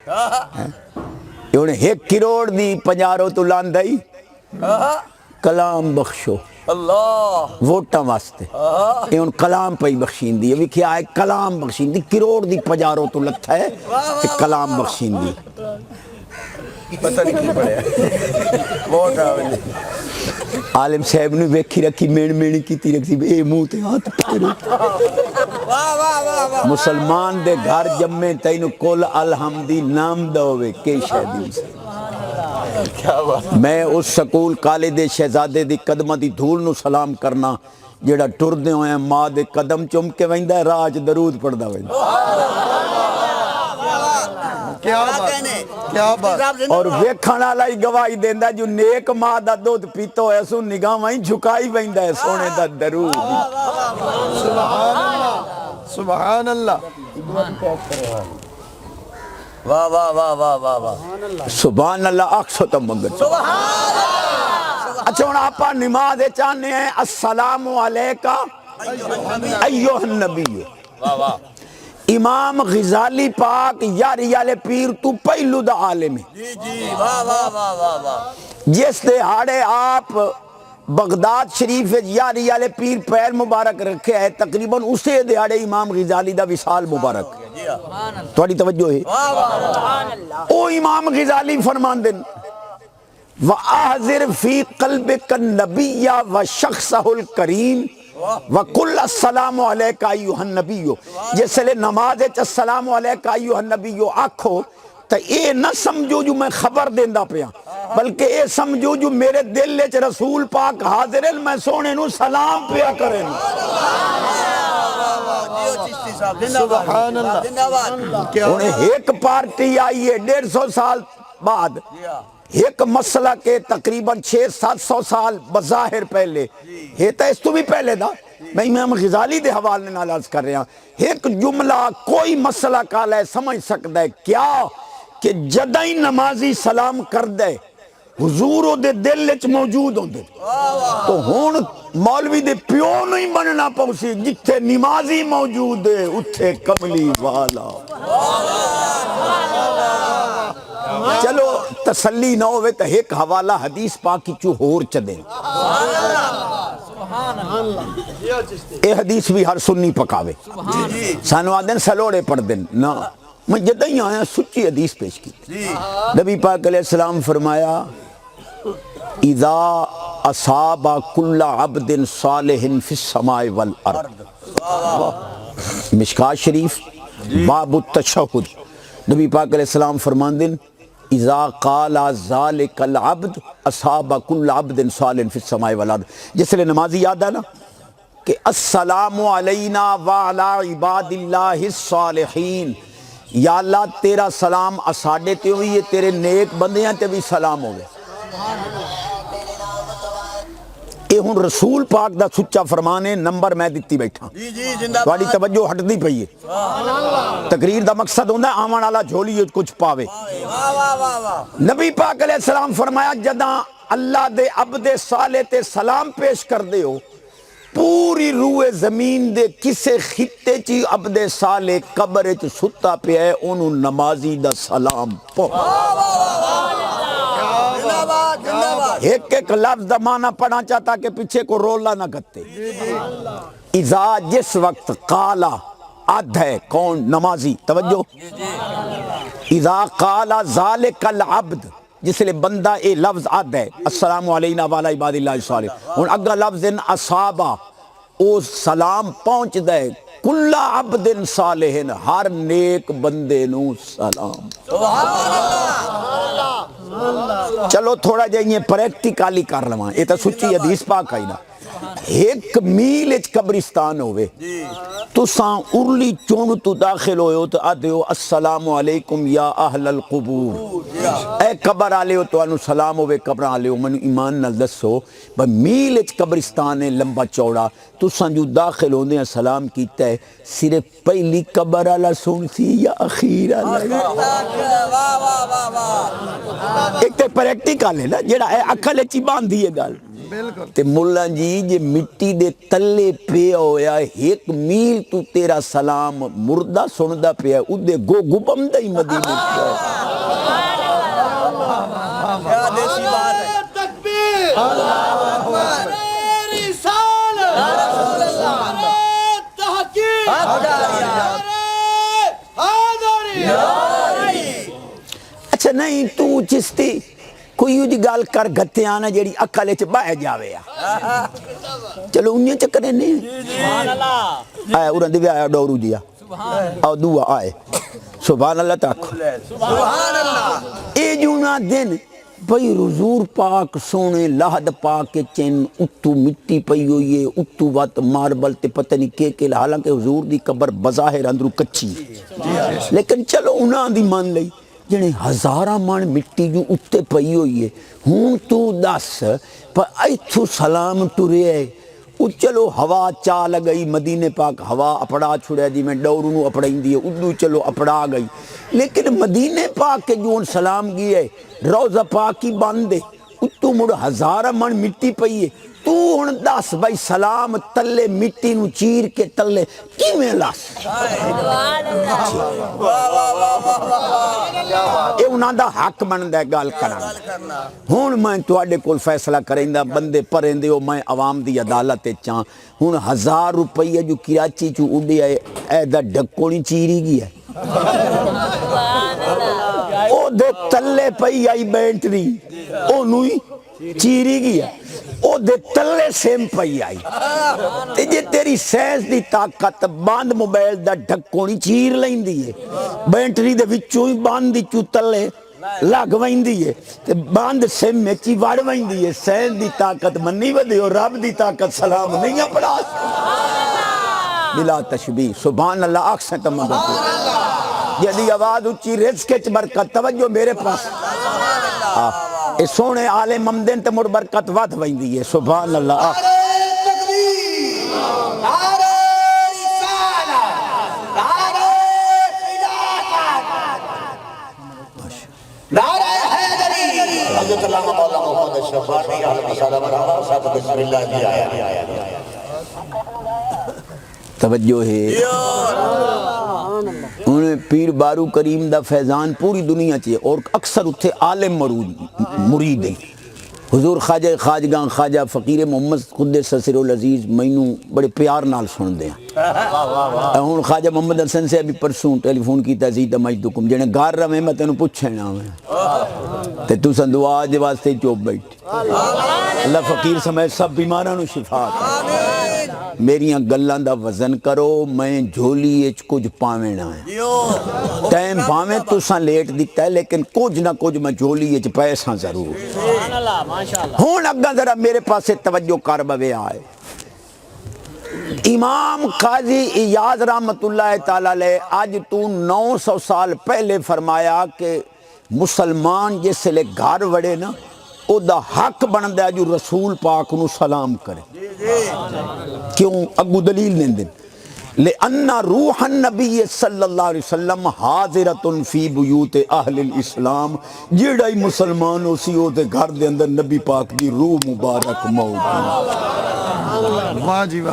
انہیں 1 کروڑ دی پنجاروں تو لاندائی کلام بخشو اللہ ووٹاں واسطے یہ ان کلام پہ بخشین دی ابھی کیا ہے کلام بخشین دی کروڑ دی پنجاروں تو لتھا ہے کہ کلام بخشین دی پتہ نہیں کی پڑے ووٹ آوے عالم صاحب نے ویکھی رکھی مین کی تی رکھی اے منہ تے ہاتھ پھیرو مسلمان دے گھر جمے تینو کل الحمدی نام دوے کے شہدی سے میں اس سکول کالج شہزادے دی قدمہ دی دھول نو سلام کرنا جیڑا ٹر دے ہوئے ہیں ماں دے قدم چم کے ویندہ ہے راج درود پڑھ دا ویندہ کیا بات اور ویکھانا لائی گواہی دیندہ جو نیک ماں دا دودھ پیتو ہے سو نگاہ وہیں جھکائی ویندہ ہے سونے دا درود سبحان اللہ سبحان اللہ واہ واہ واہ واہ واہ واہ سبحان اللہ اکسو تم منگت اچھا انہا آپا نماز چاہنے ہیں السلام علیکہ ایوہ النبی امام غزالی پاک یا ریال پیر تو پہلو دا عالم ہے جی جی واہ واہ واہ واہ واہ جس دے ہاڑے آپ بغداد شریف یا ریال پیر پیر مبارک رکھے ہے تقریباً اسے دے ہاڑے امام غزالی دا وصال مبارک توڑی توجہ ہے او امام غزالی فرمان دن وَآحذر فی قلبک النبی وشخصہ الکریم وَقُلْ السلام علیکہ ایوہ النبی جس لئے نماز السلام علیکہ ایوہ النبی آکھو تو اے نہ سمجھو جو میں خبر دیندہ پیا بلکہ اے سمجھو جو میرے دل لے چھ رسول پاک حاضر ہے میں سونے نو سلام پیا کریں سبحان اللہ انہیں ایک پارٹی آئی ہے 150 سال بعد ایک مسئلہ کے تقریباً 600-700 سال بظاہر پہلے ہے تو اس تو بھی پہلے دا میں امام غزالی دے حوالے نال عرض کر رہا ایک جملہ کوئی مسئلہ کالا ہے سمجھ سکتا ہے کیا کہ جدائی نمازی سلام کر دے حضور دے دل لچ موجود ہوں دے تو ہون مولوی دے پیو نہیں بننا پوسی جتھے نمازی موجود ہے اتھے کملی والا چلو تسلی نہ ہوئے تو ایک حوالہ حدیث پاک کی چو ہور چدیں اے حدیث بھی ہر سنی پکاوے سانو آدن سلوڑے پڑھ دن نا میں جدہ ہی آیا سچی حدیث پیش کی نبی پاک علیہ السلام فرمایا اذا اصاب کل عبد صالح فی السماء والارض مشکات شریف باب التشہد نبی پاک علیہ السلام فرمان دن اذا قال ذالک العبد اصاب کل عبد صالح فی السماء والارض جس لئے نمازی یاد ہے نا کہ السلام علینا وعلا عباد اللہ الصالحین یا اللہ تیرا سلام اساڑے تے ہوئی ہے تیرے نیک بندیاں تے بھی سلام ہوئے اے ہن رسول پاک دا سچا فرمانے نمبر میں دیتی بیٹھا تواڈی توجہ ہٹ دی پئی ہے تقریر دا مقصد ہوندا ہے آون والا جھولی کچھ پاوے نبی پاک علیہ السلام فرمایا جداں اللہ دے عبد صالح تے سلام پیش کر دے ہو پوری روئے زمین دے کسے خطے چی عبد صالح قبر چ ستا پہ ہے انہوں نمازی دا سلام ایک ایک لفظ دا معنی پڑھا چاہتا کہ پیچھے کو رولا نہ کرتے اذا جس وقت قالا عد ہے کون نمازی توجہ اذا قالا ذالک العبد جس لئے بندہ اے لفظ عد ہے السلام علینا والا عباد اللہ صالح اور اگا لفظ ان اصابہ او سلام پہنچ دے کل عبد صالح ہر نیک بندے نو سلام چلو تھوڑا جائیں پریکٹیکالی کر لواں یہ تو سچی حدیث پاک آئی نا ایک میل اچ قبرستان ہوئے تو ساں ارلی چون تو داخل ہوئے ہو تو آدھے ہو السلام علیکم یا اہل القبور اے قبر آلے ہو تو انو سلام ہوئے قبر آلے ہو منو ایمان نہ دسو با میل اچ قبرستان ہے لمبا چوڑا تو ساں جو داخل ہونے ہیں سلام کیتا ہے صرف پہلی قبر آلہ سن سی یا اخیر آلہ ایک تے پریکٹیکل ہے نا جڑا ہے اکھل اچھی باندھ دیئے گال تے ملہ جی جے مٹی دے تلے پہ ہویا ایک میل تو تیرا سلام مردہ سندہ پہ ہے ادھے گو گبم دائی مدینہ پہ اچھا نہیں تو چشتی کوئی دی گال کر گتے آنا جیڑی اکھالے چ بہ جاوے چلو انہیں چکرے نہیں آئے اُرہن دی بھی آیا ڈورو جیا آؤ دعا آئے سبحان اللہ تاکو اے جونا دن بھئی حضور پاک سونے لہد پاک چین اتو مٹی پئی ہوئی ہے اتو وات ماربل تے پتہ نہیں کہ حالانکہ حضور دی قبر بظاہر اندرو کچی لیکن چلو انہاں دی مان لئی جنہیں ہزارہ من مٹی جو اتے پئی ہوئی ہے ہوں تو دس پر ایتھو سلام ٹرے ہے چلو ہوا چا لگئی مدینہ پاک ہوا اپڑا چھڑیا جی میں ڈورنو اپڑائیں دی ہے ادو چلو اپڑا گئی لیکن مدینہ پاک کے جو ان سلام گی ہے روزہ پاکی باندے اتو مڑ ہزارہ من مٹی پئی ہے تو ان دس بھائی سلام تلے مٹی نو چیر کے تلے کی میں لاس اے انہاں دا حق بن دے گال کرنا ہون میں تو آڈے کول فیصلہ کریں دا بندے پریں دے ہو میں عوام دی عدالت چاہاں ہون 1000 روپیہ جو کراچی چو اڈے آئے اے دا ڈکونی چیری گی ہے او دے تلے پئی آئی بینٹری او نوئی چیری گی ہے او دے تلے سیم پئی آئی تے جے تیری سینس دی طاقت باند موبائل دا ڈھکونی چیر لیں دیئے بینٹری دے وچوں ہی باند دی چو تلے لگ وائن دیئے تے باند سیم میں چی وڑ وائن دیئے سینس دی طاقت منی ودے اور رب دی طاقت سلام نہیں اپڑا بلا تشبیح سبحان اللہ آنکھ سے تمام جدی آواز اچھی رزق چ برکت توجہ میرے پاس اے سونے عالم ممدن تے مڑ برکت وات ویندی ہے سبحان اللہ توجہ ہے انہیں پیر بارو کریم دا فیضان پوری دنیا چاہیے اور اکثر اتھے عالم مرید ہیں حضور خواجہ خواجگاں خواجہ فقیر محمد قدس سر العزیز مینوں بڑے پیار نال سن دیں ہوں خواجہ محمد حسن سے ابھی پرسوں ٹیلی فون کی تزید مجدکم جنہیں گار رہے میں تینوں پوچھے نا تے تو سن دعا دے واسطے چوپ بیٹھ اللہ فقیر سمیت سب بیمارانو شفا میریاں گلان دا وزن کرو میں جھولی اچ کچھ پاوینا ہے ٹائم پاویں تو ساں لیٹ دیتا ہے لیکن کچھ نہ کچھ میں جھولی اچ پیساں ضرور ہون اگا ذرا میرے پاس سے توجہ کر بوے آئے امام قاضی ایاز رحمت اللہ تعالیٰ لے آج تو 900 سال پہلے فرمایا کہ مسلمان جس لے گھر وڑے نا او دا حق بن دیا جو رسول پاک نو سلام کرے کیوں اگو دلیل نہیں دن لِأَنَّ روح النبی صلی اللہ علیہ وسلم حاضرتن فی بیوت اہل الاسلام جیڑائی مسلمان ہو سی ہوتے گھر دے اندر نبی پاک دی روح مبارک موجود واہ جی واہ